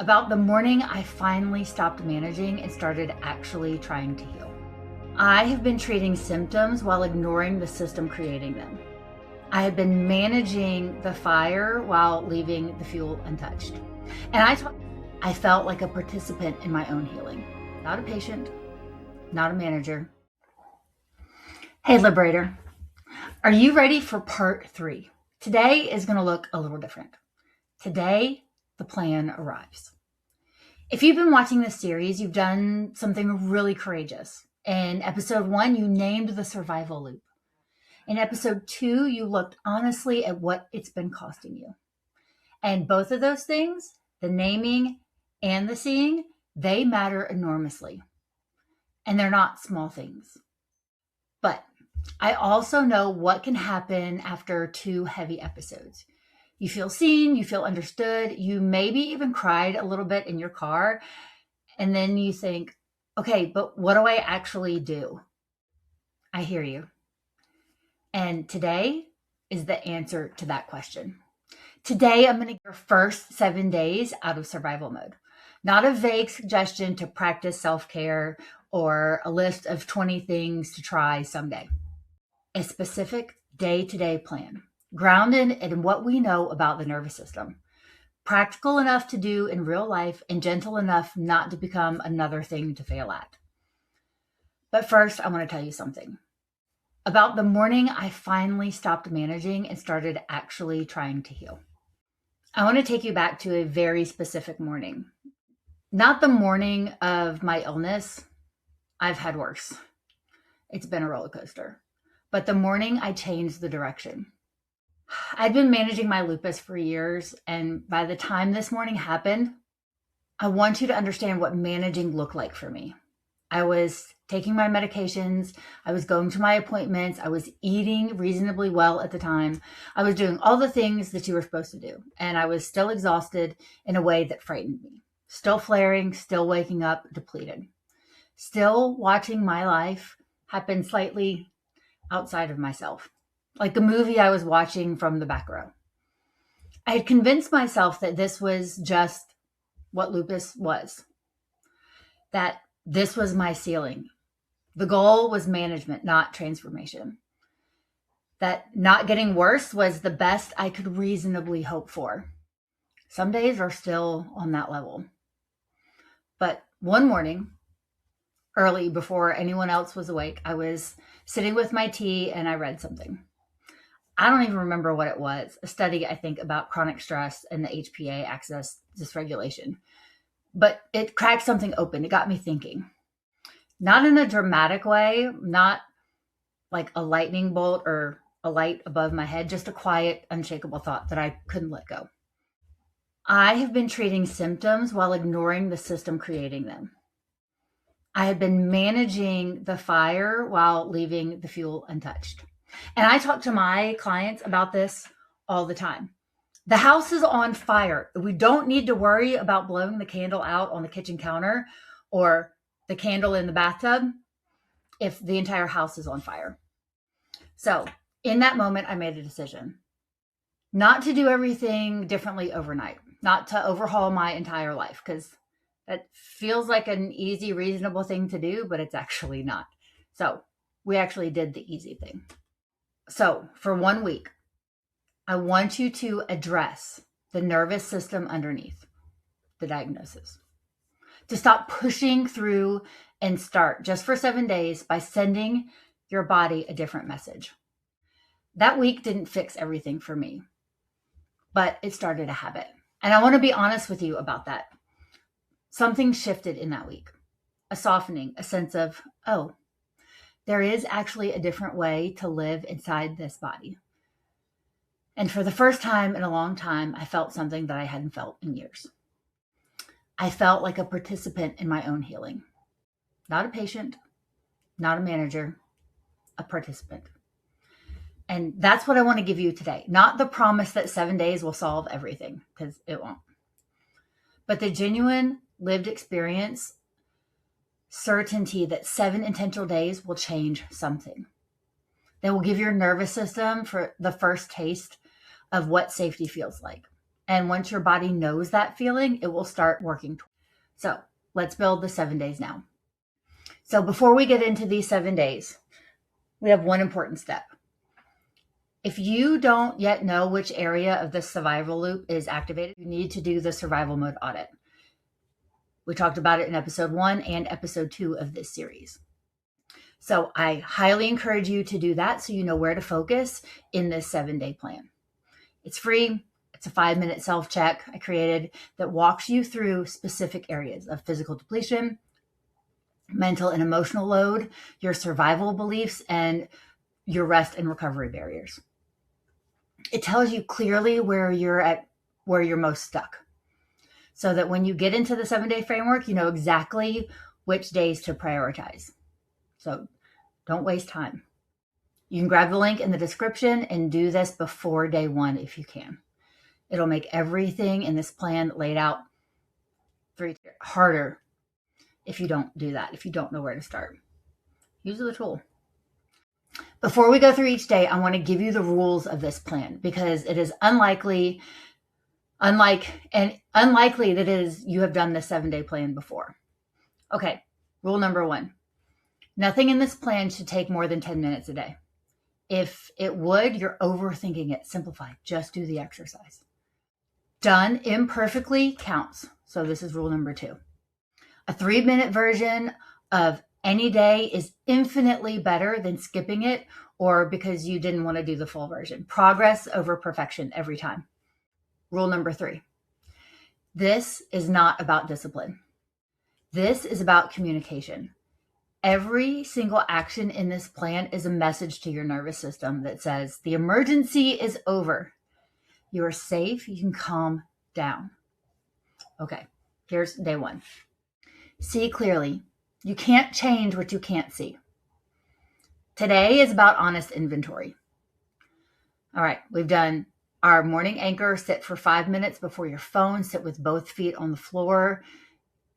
About the morning I finally stopped managing and started actually trying to heal. I have been treating symptoms while ignoring the system creating them. I have been managing the fire while leaving the fuel untouched. And I felt like a participant in my own healing, not a patient, not a manager. Hey, Liberator, are you ready for part 3? Today is going to look a little different. Today, the plan arrives. If you've been watching this series, you've done something really courageous. In episode 1, you named the survival loop. In episode 2, you looked honestly at what it's been costing you. And both of those things, the naming and the seeing, they matter enormously. And they're not small things. But I also know what can happen after 2 heavy episodes. You feel seen, you feel understood, you maybe even cried a little bit in your car, and then you think, okay, but what do I actually do? I hear you. And today is the answer to that question. Today, I'm going to give your first 7 days out of survival mode. Not a vague suggestion to practice self-care or a list of 20 things to try someday. A specific day-to-day plan, grounded in what we know about the nervous system, practical enough to do in real life and gentle enough not to become another thing to fail at. But first, I want to tell you something. About the morning I finally stopped managing and started actually trying to heal. I want to take you back to a very specific morning. Not the morning of my illness. I've had worse. It's been a roller coaster. But the morning I changed the direction. I'd been managing my lupus for years, and by the time this morning happened, I want you to understand what managing looked like for me. I was taking my medications, I was going to my appointments, I was eating reasonably well at the time, I was doing all the things that you were supposed to do, and I was still exhausted in a way that frightened me. Still flaring, still waking up depleted. Still watching my life happen slightly outside of myself. Like the movie I was watching from the back row. I had convinced myself that this was just what lupus was. That this was my ceiling. The goal was management, not transformation. That not getting worse was the best I could reasonably hope for. Some days are still on that level. But one morning, early before anyone else was awake, I was sitting with my tea and I read something. I don't even remember what it was. A study, I think, about chronic stress and the HPA axis dysregulation. But it cracked something open. It got me thinking. Not in a dramatic way, not like a lightning bolt or a light above my head, just a quiet, unshakable thought that I couldn't let go. I have been treating symptoms while ignoring the system creating them. I have been managing the fire while leaving the fuel untouched. And I talk to my clients about this all the time. The house is on fire. We don't need to worry about blowing the candle out on the kitchen counter or the candle in the bathtub if the entire house is on fire. So in that moment, I made a decision not to do everything differently overnight, not to overhaul my entire life, because that feels like an easy, reasonable thing to do, but it's actually not. So we actually did the easy thing. So for 1 week, I want you to address the nervous system underneath the diagnosis. To stop pushing through and start just for 7 days by sending your body a different message. That week didn't fix everything for me, but it started a habit. And I want to be honest with you about that. Something shifted in that week, a softening, a sense of, oh, there is actually a different way to live inside this body. And for the first time in a long time, I felt something that I hadn't felt in years. I felt like a participant in my own healing. Not a patient, not a manager, a participant. And that's what I want to give you today. Not the promise that 7 days will solve everything, because it won't. But the genuine lived experience, certainty that 7 intentional days will change something. They will give your nervous system for the first taste of what safety feels like. And once your body knows that feeling, it will start working. So let's build the 7 days now. So before we get into these 7 days, we have one important step. If you don't yet know which area of the survival loop is activated, you need to do the survival mode audit. We talked about it in episode 1 and episode 2 of this series. So I highly encourage you to do that so you know where to focus in this 7-day plan. It's free. It's a 5-minute self-check I created that walks you through specific areas of physical depletion, mental and emotional load, your survival beliefs, and your rest and recovery barriers. It tells you clearly where you're most stuck, so that when you get into the 7-day framework, you know exactly which days to prioritize. So don't waste time. You can grab the link in the description and do this before day 1 if you can. It'll make everything in this plan laid out harder if you don't do that, if you don't know where to start. Use the tool. Before we go through each day, I want to give you the rules of this plan because it is unlikely that you have done this 7-day plan before. Okay, rule number 1. Nothing in this plan should take more than 10 minutes a day. If it would, you're overthinking it. Simplify. Just do the exercise. Done imperfectly counts. So this is rule number 2. A 3-minute version of any day is infinitely better than skipping it or because you didn't want to do the full version. Progress over perfection every time. Rule number 3. This is not about discipline. This is about communication. Every single action in this plan is a message to your nervous system that says, the emergency is over. You are safe. You can calm down. Okay, here's day 1. See clearly. You can't change what you can't see. Today is about honest inventory. All right, we've done our morning anchor. Sit for 5 minutes before your phone. Sit with both feet on the floor.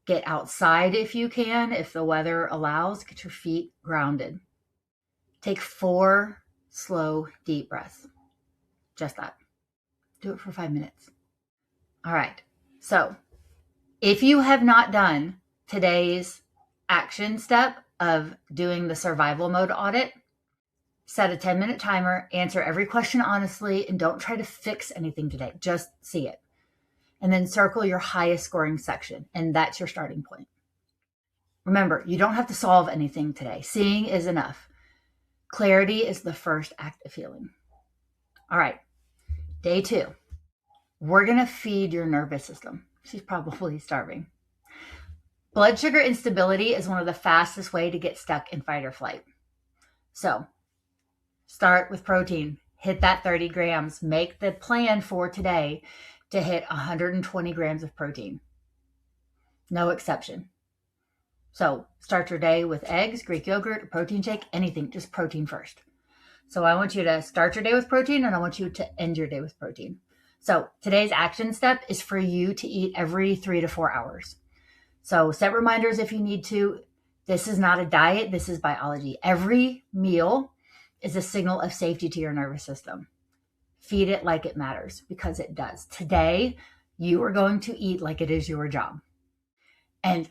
Get outside if you can, if the weather allows. Get your feet grounded. Take 4 slow, deep breaths. Just that. Do it for 5 minutes. All right. So if you have not done today's action step of doing the survival mode audit, set a 10-minute timer, answer every question honestly, and don't try to fix anything today. Just see it. And then circle your highest scoring section, and that's your starting point. Remember, you don't have to solve anything today. Seeing is enough. Clarity is the first act of healing. All right, day 2. We're going to feed your nervous system. She's probably starving. Blood sugar instability is one of the fastest ways to get stuck in fight or flight. So start with protein. Hit that 30 grams. Make the plan for today to hit 120 grams of protein. No exception. So start your day with eggs, Greek yogurt, a protein shake, anything, just protein first. So I want you to start your day with protein and I want you to end your day with protein. So today's action step is for you to eat every 3 to 4 hours. So set reminders if you need to. This is not a diet. This is biology. Every meal is a signal of safety to your nervous system. Feed it like it matters because it does. Today, you are going to eat like it is your job. And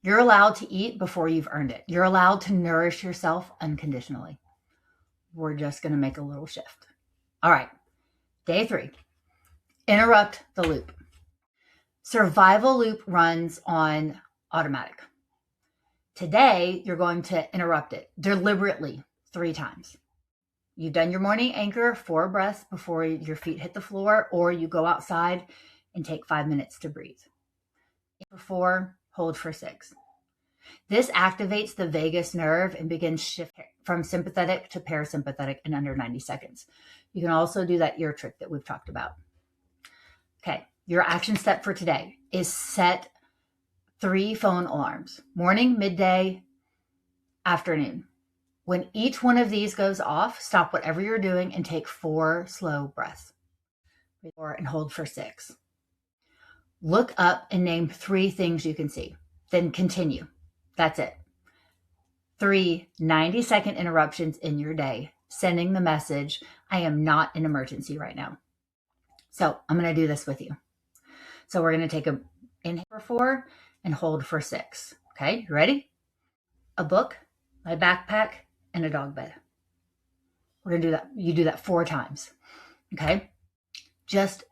you're allowed to eat before you've earned it. You're allowed to nourish yourself unconditionally. We're just going to make a little shift. All right. Day 3. Interrupt the loop. Survival loop runs on automatic. Today, you're going to interrupt it deliberately 3 times. You've done your morning anchor, 4 breaths before your feet hit the floor, or you go outside and take 5 minutes to breathe. For 4, hold for 6. This activates the vagus nerve and begins shifting from sympathetic to parasympathetic in under 90 seconds. You can also do that ear trick that we've talked about. Okay, your action step for today is set 3 phone alarms, morning, midday, afternoon. When each one of these goes off, stop whatever you're doing and take 4 slow breaths. And hold for 6. Look up and name 3 things you can see. Then continue. That's it. 3 90-second interruptions in your day, sending the message, I am not an emergency right now. So I'm going to do this with you. So we're going to take a inhale for 4 and hold for 6. Okay, you ready? A book, my backpack, and a dog bed. We're going to do that. You do that 4 times. Okay. Just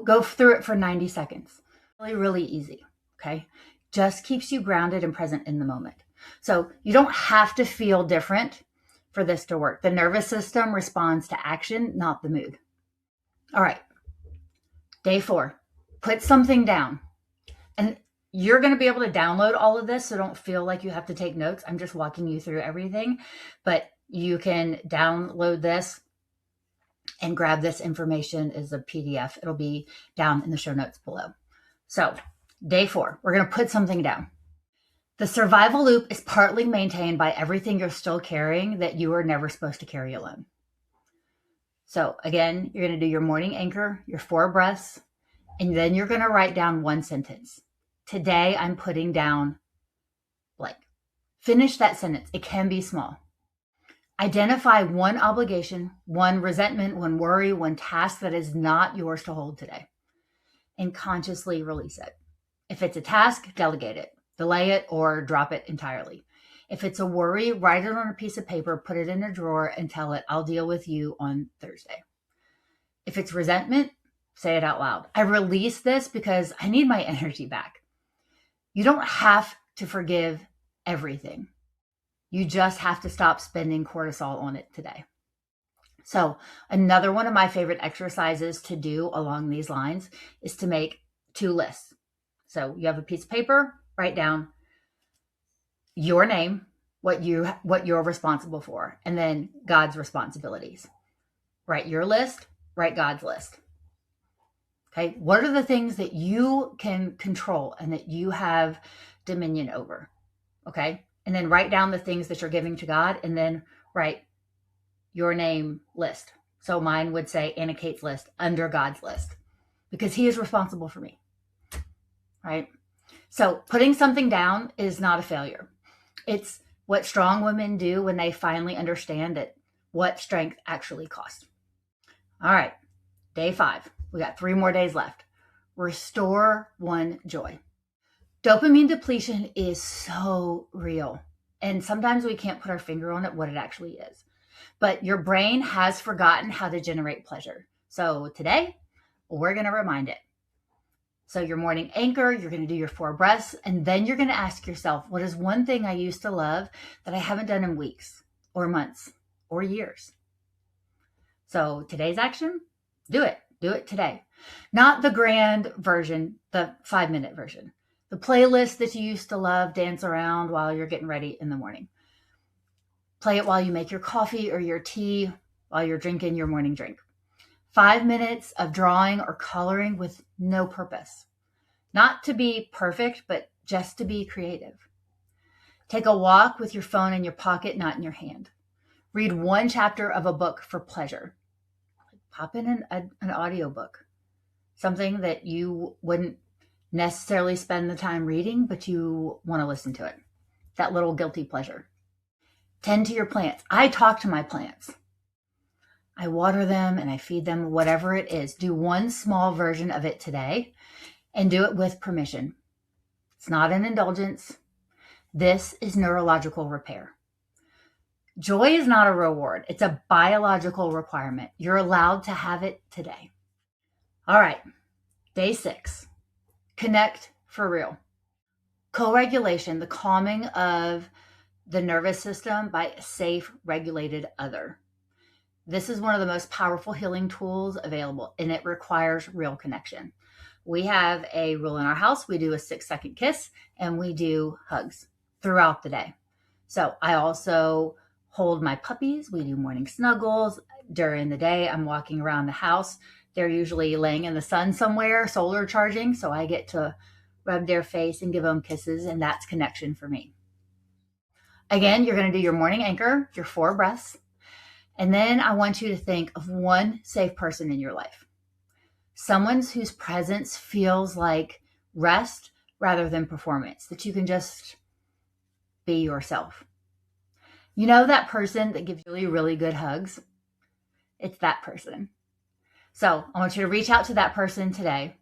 go through it for 90 seconds. Really, really easy. Okay. Just keeps you grounded and present in the moment. So you don't have to feel different for this to work. The nervous system responds to action, not the mood. All right. Day 4, put something down. And you're going to be able to download all of this, so don't feel like you have to take notes. I'm just walking you through everything, but you can download this and grab this information as a PDF. It'll be down in the show notes below. So day 4, we're going to put something down. The survival loop is partly maintained by everything you're still carrying that you were never supposed to carry alone. So again, you're going to do your morning anchor, your 4 breaths, and then you're going to write down 1 sentence. Today, I'm putting down blank. Finish that sentence. It can be small. Identify 1 obligation, 1 resentment, 1 worry, 1 task that is not yours to hold today, and consciously release it. If it's a task, delegate it, delay it, or drop it entirely. If it's a worry, write it on a piece of paper, put it in a drawer, and tell it, I'll deal with you on Thursday. If it's resentment, say it out loud. I release this because I need my energy back. You don't have to forgive everything. You just have to stop spending cortisol on it today. So another one of my favorite exercises to do along these lines is to make 2 lists. So you have a piece of paper, write down your name, what you're responsible for, and then God's responsibilities. Write your list, write God's list. Okay, what are the things that you can control and that you have dominion over? Okay, and then write down the things that you're giving to God, and then write your name list. So mine would say Annah Kate's list under God's list, because He is responsible for me. Right? So putting something down is not a failure. It's what strong women do when they finally understand that what strength actually costs. All right, day 5. We got 3 more days left. Restore 1 joy. Dopamine depletion is so real. And sometimes we can't put our finger on it, what it actually is. But your brain has forgotten how to generate pleasure. So today, we're going to remind it. So your morning anchor, you're going to do your 4 breaths, and then you're going to ask yourself, what is 1 thing I used to love that I haven't done in weeks or months or years? So today's action, do it. Do it today. Not the grand version, the 5-minute version. The playlist that you used to love, dance around while you're getting ready in the morning. Play it while you make your coffee or your tea, while you're drinking your morning drink. 5 minutes of drawing or coloring with no purpose. Not to be perfect, but just to be creative. Take a walk with your phone in your pocket, not in your hand. Read 1 chapter of a book for pleasure. Pop in an audiobook. Something that you wouldn't necessarily spend the time reading, but you want to listen to it. That little guilty pleasure. Tend to your plants. I talk to my plants. I water them and I feed them, whatever it is. Do 1 small version of it today and do it with permission. It's not an indulgence. This is neurological repair. Joy is not a reward. It's a biological requirement. You're allowed to have it today. All right, day 6, connect for real. Co-regulation, the calming of the nervous system by a safe, regulated other. This is one of the most powerful healing tools available, and it requires real connection. We have a rule in our house. We do a 6-second kiss, and we do hugs throughout the day. So I also hold my puppies. We do morning snuggles. During the day, I'm walking around the house. They're usually laying in the sun somewhere, solar charging, so I get to rub their face and give them kisses, and that's connection for me. Again, you're going to do your morning anchor, your 4 breaths, and then I want you to think of 1 safe person in your life. Someone whose presence feels like rest rather than performance, that you can just be yourself. You know that person that gives really, really good hugs? It's that person. So I want you to reach out to that person today,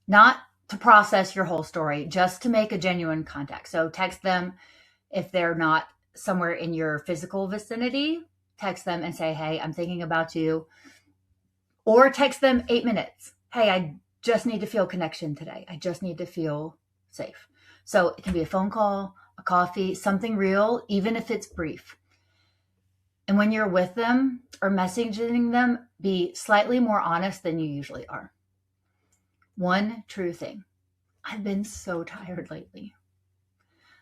not to process your whole story, just to make a genuine contact. So text them if they're not somewhere in your physical vicinity. Text them and say, hey, I'm thinking about you. Or text them 8 minutes. Hey, I just need to feel connection today. I just need to feel safe. So it can be a phone call, a coffee, something real, even if it's brief. And when you're with them or messaging them, be slightly more honest than you usually are. One true thing. I've been so tired lately.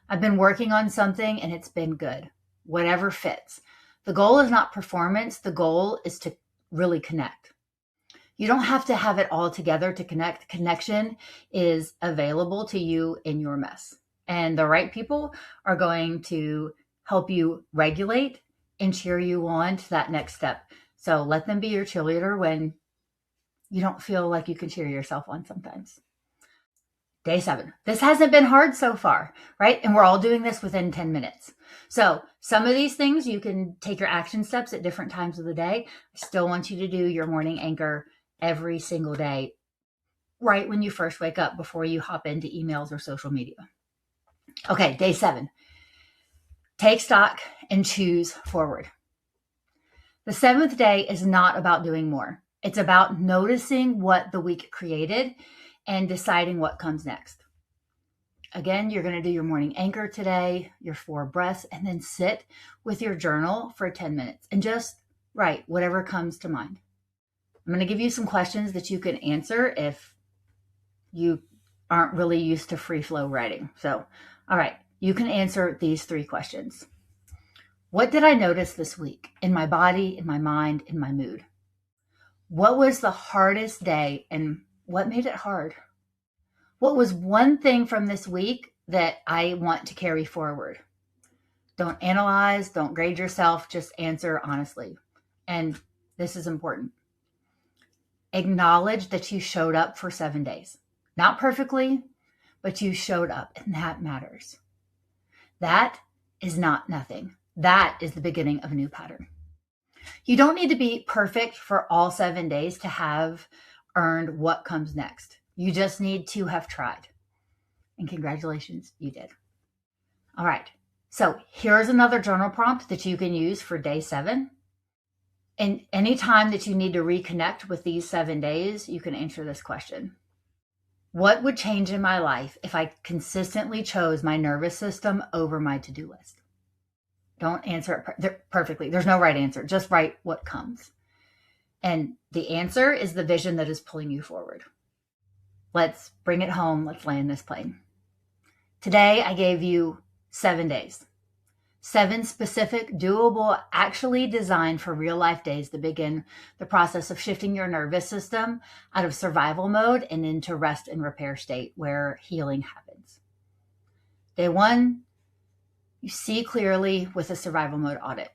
I've been working on something and it's been good. Whatever fits. The goal is not performance. The goal is to really connect. You don't have to have it all together to connect. Connection is available to you in your mess. And the right people are going to help you regulate and cheer you on to that next step. So let them be your cheerleader when you don't feel like you can cheer yourself on sometimes. Day 7. This hasn't been hard so far, right? And we're all doing this within 10 minutes. So some of these things, you can take your action steps at different times of the day. I still want you to do your morning anchor every single day, right when you first wake up before you hop into emails or social media. Okay, day 7. Take stock and choose forward. The 7th day is not about doing more. It's about noticing what the week created and deciding what comes next. Again, you're going to do your morning anchor today, your 4 breaths, and then sit with your journal for 10 minutes and just write whatever comes to mind. I'm going to give you some questions that you can answer if you aren't really used to free flow writing. So, all right, you can answer these 3 questions. What did I notice this week in my body, in my mind, in my mood? What was the hardest day and what made it hard? What was one thing from this week that I want to carry forward? Don't analyze, don't grade yourself, just answer honestly. And this is important. Acknowledge that you showed up for 7 days. Not perfectly, but you showed up, and that matters. That is not nothing. That is the beginning of a new pattern. You don't need to be perfect for all 7 days to have earned what comes next. You just need to have tried. And congratulations, you did. All right. So here's another journal prompt that you can use for day 7. And anytime that you need to reconnect with these 7 days, you can answer this question. What would change in my life if I consistently chose my nervous system over my to-do list? Don't answer it perfectly. There's no right answer. Just write what comes. And the answer is the vision that is pulling you forward. Let's bring it home. Let's land this plane. Today, I gave you 7 days. 7 specific, doable, actually designed for real life days that begin the process of shifting your nervous system out of survival mode and into rest and repair state where healing happens. Day 1, you see clearly with a survival mode audit.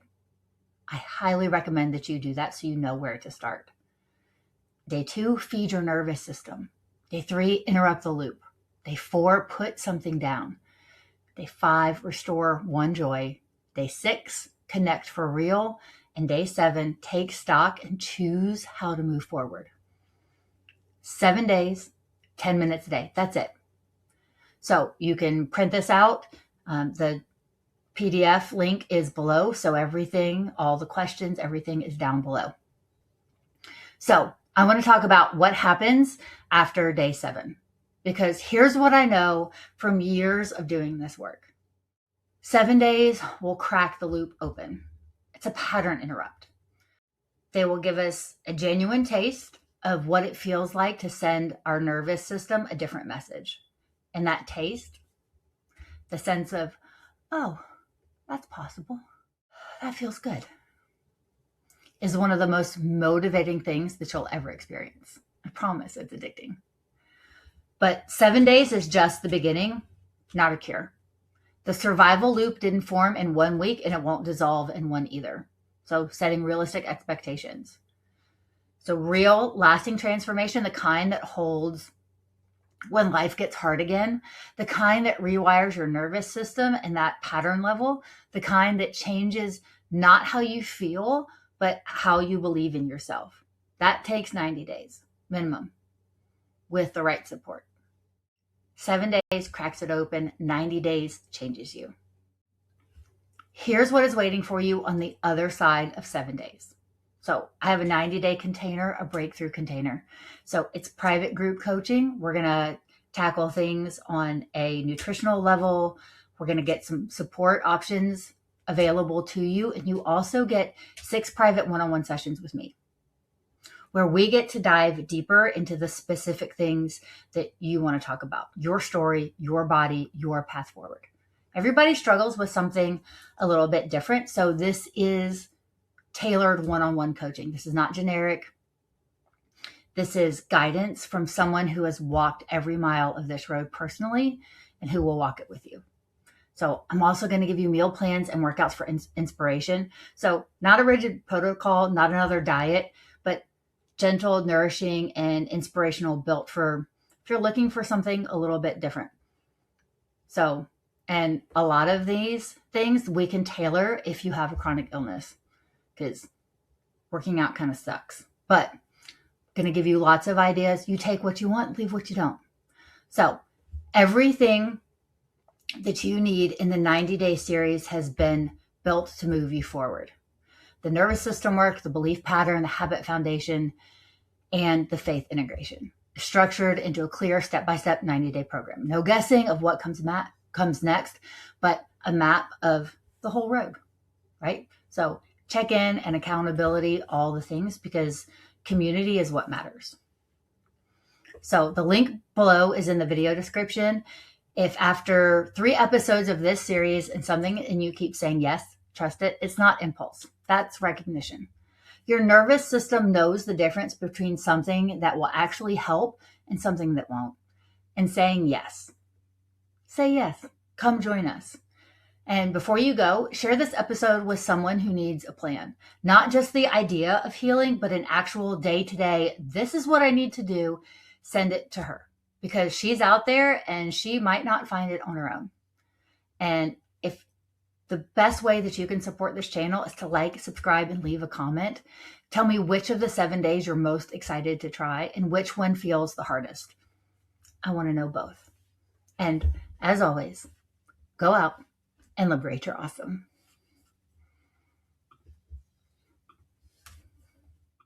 I highly recommend that you do that so you know where to start. Day 2, feed your nervous system. Day 3, interrupt the loop. Day 4, put something down. Day 5, restore one joy. Day 6, connect for real. And day 7, take stock and choose how to move forward. 7 days, 10 minutes a day. That's it. So you can print this out. The PDF link is below. So everything, all the questions, everything is down below. So I want to talk about what happens after day 7, because here's what I know from years of doing this work. 7 days will crack the loop open. It's a pattern interrupt. They will give us a genuine taste of what it feels like to send our nervous system a different message. And that taste, the sense of, oh, that's possible. That feels good, is one of the most motivating things that you'll ever experience. I promise it's addicting. But 7 days is just the beginning, not a cure. The survival loop didn't form in 1 week and it won't dissolve in one either. So setting realistic expectations. So real lasting transformation, the kind that holds when life gets hard again, the kind that rewires your nervous system and that pattern level, the kind that changes not how you feel, but how you believe in yourself. That takes 90 days minimum with the right support. 7 days cracks it open, 90 days changes you. Here's what is waiting for you on the other side of 7 days. So I have a 90-day container, a breakthrough container. So it's private group coaching. We're going to tackle things on a nutritional level. We're going to get some support options available to you. And you also get 6 private one-on-one sessions with me, where we get to dive deeper into the specific things that you want to talk about, your story, your body, your path forward. Everybody struggles with something a little bit different. So this is tailored one-on-one coaching. This is not generic. This is guidance from someone who has walked every mile of this road personally and who will walk it with you. So I'm also going to give you meal plans and workouts for inspiration. So not a rigid protocol, not another diet, but gentle, nourishing, and inspirational, built for if you're looking for something a little bit different. So, and a lot of these things we can tailor if you have a chronic illness, because working out kind of sucks. But I'm going to give you lots of ideas. You take what you want, leave what you don't. So everything that you need in the 90-day series has been built to move you forward. The nervous system work, the belief pattern, the habit foundation, and the faith integration, structured into a clear step-by-step 90-day program. No guessing of what comes next, but a map of the whole road, right? So check-in and accountability, all the things, because community is what matters. So the link below is in the video description. If after 3 episodes of this series and you keep saying yes, trust it, it's not impulse. That's recognition. Your nervous system knows the difference between something that will actually help and something that won't. And saying yes. Say yes. Come join us. And before you go, share this episode with someone who needs a plan. Not just the idea of healing, but an actual day-to-day, this is what I need to do. Send it to her, because she's out there and she might not find it on her own. And if the best way that you can support this channel is to like, subscribe, and leave a comment. Tell me which of the 7 days you're most excited to try and which one feels the hardest. I want to know both. And as always, go out and liberate your awesome.